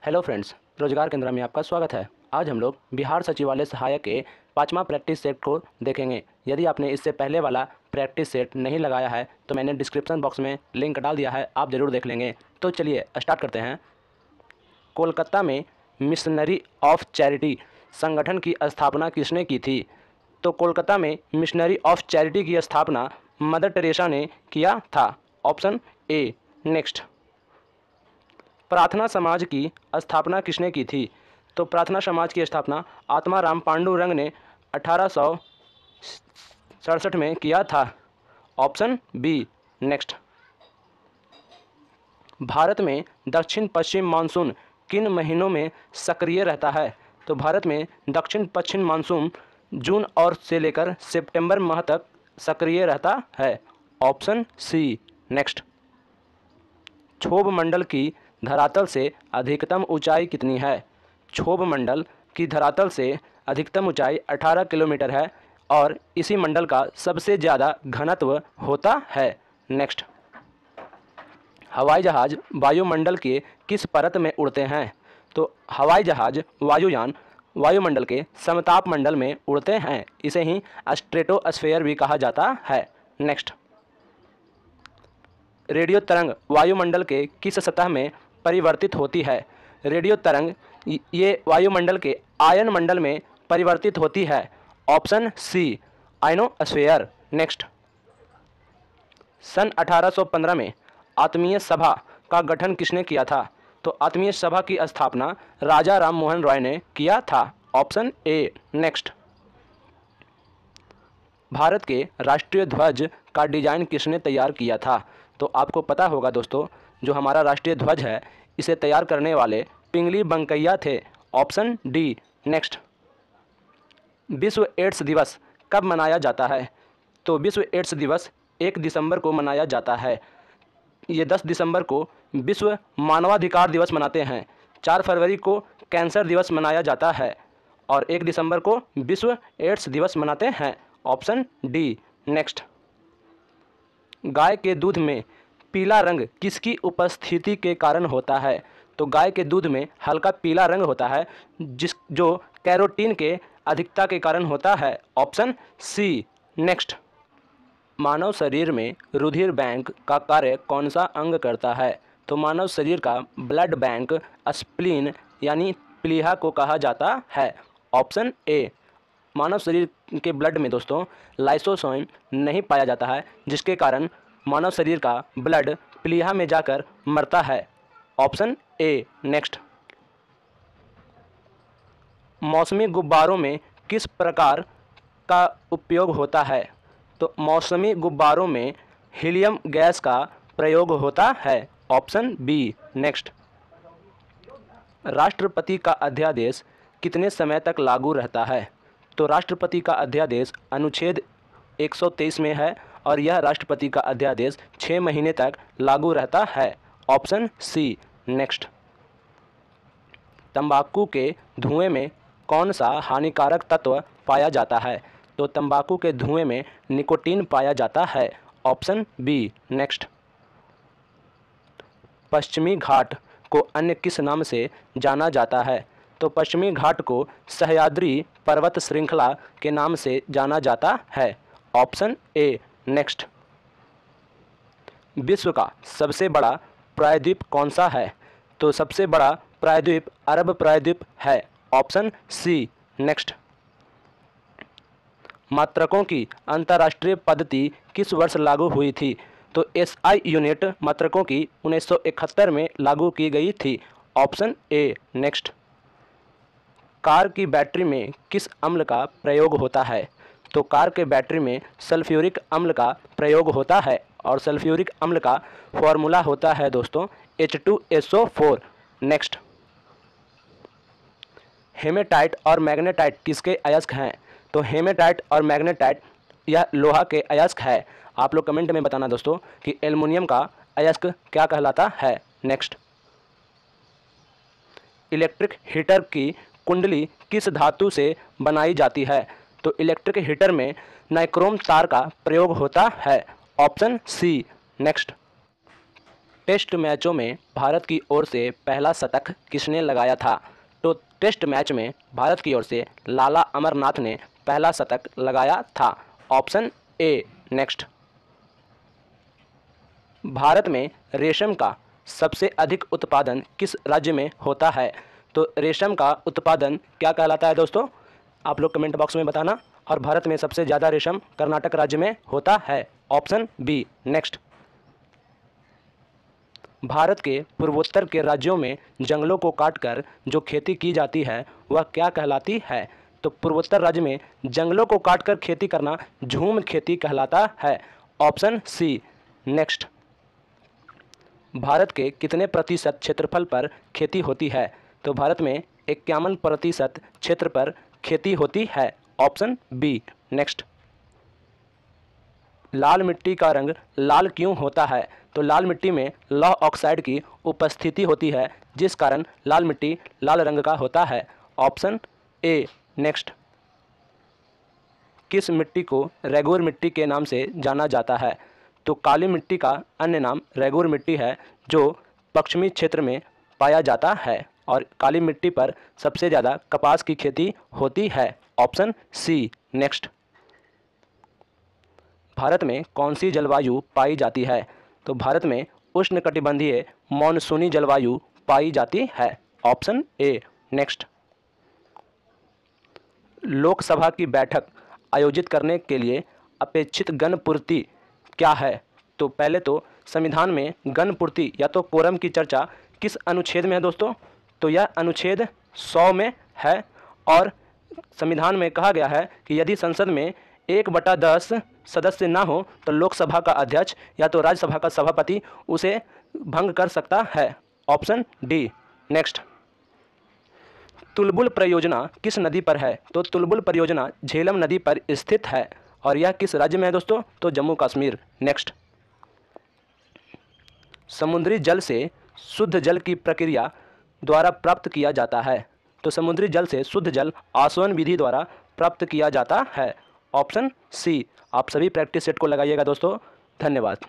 Hello friends, रोजगार केंद्र में आपका स्वागत है। आज हम लोग बिहार सचिवालय सहायक के 5वां प्रैक्टिस सेट को देखेंगे। यदि आपने इससे पहले वाला प्रैक्टिस सेट नहीं लगाया है तो मैंने डिस्क्रिप्शन बॉक्स में लिंक डाल दिया है, आप ज़रूर देख लेंगे। तो चलिए स्टार्ट करते हैं। कोलकाता में मिशनरी ऑफ चैरिटी संगठन की स्थापना किसने की थी? तो कोलकाता में मिशनरी ऑफ चैरिटी की स्थापना मदर टेरेसा ने किया था। Option A. नेक्स्ट, प्रार्थना समाज की स्थापना किसने की थी? तो प्रार्थना समाज की स्थापना आत्माराम पांडुरंग ने 1867 में किया था। Option B. नेक्स्ट, भारत में दक्षिण पश्चिम मानसून किन महीनों में सक्रिय रहता है? तो भारत में दक्षिण पश्चिम मानसून जून और से लेकर सितंबर माह तक सक्रिय रहता है। ऑप्शन सी। नेक्स्ट, क्षोभ मंडल की धरातल से अधिकतम ऊंचाई कितनी है? क्षोभ मंडल की धरातल से अधिकतम ऊंचाई 18 किलोमीटर है और इसी मंडल का सबसे ज़्यादा घनत्व होता है। नेक्स्ट, हवाई जहाज़ वायुमंडल के किस परत में उड़ते हैं? तो हवाई जहाज़ वायुयान वायुमंडल के समताप मंडल में उड़ते हैं, इसे ही स्ट्रेटोस्फेयर भी कहा जाता है। नेक्स्ट, रेडियो तरंग वायुमंडल के किस सतह में परिवर्तित होती है? रेडियो तरंग ये वायुमंडल के आयन मंडल में परिवर्तित होती है। Option C, ionosphere. नेक्स्ट, सन 1815 में आत्मीय सभा का गठन किसने किया था? तो आत्मीय सभा की स्थापना राजा राम मोहन रॉय ने किया था। Option A. नेक्स्ट, भारत के राष्ट्रीय ध्वज का डिजाइन किसने तैयार किया था? तो आपको पता होगा दोस्तों, जो हमारा राष्ट्रीय ध्वज है इसे तैयार करने वाले पिंगली बंकैया थे। Option D. नेक्स्ट, विश्व एड्स दिवस कब मनाया जाता है? तो विश्व एड्स दिवस 1 दिसंबर को मनाया जाता है। ये 10 दिसंबर को विश्व मानवाधिकार दिवस मनाते हैं, 4 फरवरी को कैंसर दिवस मनाया जाता है और 1 दिसंबर को विश्व एड्स दिवस मनाते हैं। Option D. नेक्स्ट, गाय के दूध में पीला रंग किसकी उपस्थिति के कारण होता है? तो गाय के दूध में हल्का पीला रंग होता है जो कैरोटीन के अधिकता के कारण होता है। ऑप्शन सी। नेक्स्ट, मानव शरीर में रुधिर बैंक का कार्य कौन सा अंग करता है? तो मानव शरीर का ब्लड बैंक स्प्लीन यानी प्लीहा को कहा जाता है। Option A. मानव शरीर के ब्लड में दोस्तों लाइसोसोम नहीं पाया जाता है, जिसके कारण मानव शरीर का ब्लड प्लीहा में जाकर मरता है। Option A. नेक्स्ट, मौसमी गुब्बारों में किस प्रकार का उपयोग होता है? तो मौसमी गुब्बारों में हीलियम गैस का प्रयोग होता है। Option B. नेक्स्ट, राष्ट्रपति का अध्यादेश कितने समय तक लागू रहता है? तो राष्ट्रपति का अध्यादेश अनुच्छेद 123 में है और यह राष्ट्रपति का अध्यादेश 6 महीने तक लागू रहता है। ऑप्शन सी। नेक्स्ट, तंबाकू के धुएं में कौन सा हानिकारक तत्व पाया जाता है? तो तंबाकू के धुएं में निकोटीन पाया जाता है। Option B. नेक्स्ट, पश्चिमी घाट को अन्य किस नाम से जाना जाता है? तो पश्चिमी घाट को सह्याद्री पर्वत श्रृंखला के नाम से जाना जाता है। Option A. नेक्स्ट, विश्व का सबसे बड़ा प्रायद्वीप कौन सा है? तो सबसे बड़ा प्रायद्वीप अरब प्रायद्वीप है। ऑप्शन सी। नेक्स्ट, मात्रकों की अंतर्राष्ट्रीय पद्धति किस वर्ष लागू हुई थी? तो SI यूनिट मात्रकों की 1971 में लागू की गई थी। Option A. नेक्स्ट, कार की बैटरी में किस अम्ल का प्रयोग होता है? तो कार के बैटरी में सल्फ्यूरिक अम्ल का प्रयोग होता है और सल्फ्यूरिक अम्ल का फॉर्मूला होता है दोस्तों H2SO4। नेक्स्ट, हेमेटाइट और मैग्नेटाइट किसके अयस्क हैं? तो हेमेटाइट और मैग्नेटाइट यह लोहा के अयस्क है। आप लोग कमेंट में बताना दोस्तों कि एल्युमिनियम का अयस्क क्या कहलाता है। नेक्स्ट, इलेक्ट्रिक हीटर की कुंडली किस धातु से बनाई जाती है? तो इलेक्ट्रिक हीटर में नाइक्रोम तार का प्रयोग होता है। ऑप्शन सी। नेक्स्ट, टेस्ट मैचों में भारत की ओर से पहला शतक किसने लगाया था? तो टेस्ट मैच में भारत की ओर से लाला अमरनाथ ने पहला शतक लगाया था। Option A. नेक्स्ट, भारत में रेशम का सबसे अधिक उत्पादन किस राज्य में होता है? तो रेशम का उत्पादन क्या कहलाता है दोस्तों? आप लोग कमेंट बॉक्स में बताना। और भारत में सबसे ज़्यादा रेशम कर्नाटक राज्य में होता है। Option B. नेक्स्ट, भारत के पूर्वोत्तर के राज्यों में जंगलों को काटकर जो खेती की जाती है वह क्या कहलाती है? तो पूर्वोत्तर राज्य में जंगलों को काटकर खेती करना झूम खेती कहलाता है। ऑप्शन सी। नेक्स्ट, भारत के कितने प्रतिशत क्षेत्रफल पर खेती होती है? तो भारत में 51% क्षेत्र पर खेती होती है। Option B. नेक्स्ट, लाल मिट्टी का रंग लाल क्यों होता है? तो लाल मिट्टी में लौह ऑक्साइड की उपस्थिति होती है, जिस कारण लाल मिट्टी लाल रंग का होता है। Option A. नेक्स्ट, किस मिट्टी को रेगूर मिट्टी के नाम से जाना जाता है? तो काली मिट्टी का अन्य नाम रेगूर मिट्टी है, जो पश्चिमी क्षेत्र में पाया जाता है और काली मिट्टी पर सबसे ज़्यादा कपास की खेती होती है। ऑप्शन सी। नेक्स्ट, भारत में कौन सी जलवायु पाई जाती है? तो भारत में उष्णकटिबंधीय मानसूनी जलवायु पाई जाती है। Option A. नेक्स्ट, लोकसभा की बैठक आयोजित करने के लिए अपेक्षित गणपूर्ति क्या है? तो पहले तो संविधान में गणपूर्ति या तो कोरम की चर्चा किस अनुच्छेद में है दोस्तों? तो यह अनुच्छेद 100 में है। और संविधान में कहा गया है कि यदि संसद में 1/10 सदस्य ना हो तो लोकसभा का अध्यक्ष या तो राज्यसभा का सभापति उसे भंग कर सकता है। Option D. नेक्स्ट, तुलबुल परियोजना किस नदी पर है? तो तुलबुल परियोजना झेलम नदी पर स्थित है और यह किस राज्य में है दोस्तों? तो जम्मू कश्मीर। नेक्स्ट, समुद्री जल से शुद्ध जल की प्रक्रिया द्वारा प्राप्त किया जाता है? तो समुद्री जल से शुद्ध जल आसवन विधि द्वारा प्राप्त किया जाता है। Option C. आप सभी प्रैक्टिस सेट को लगाइएगा दोस्तों। धन्यवाद।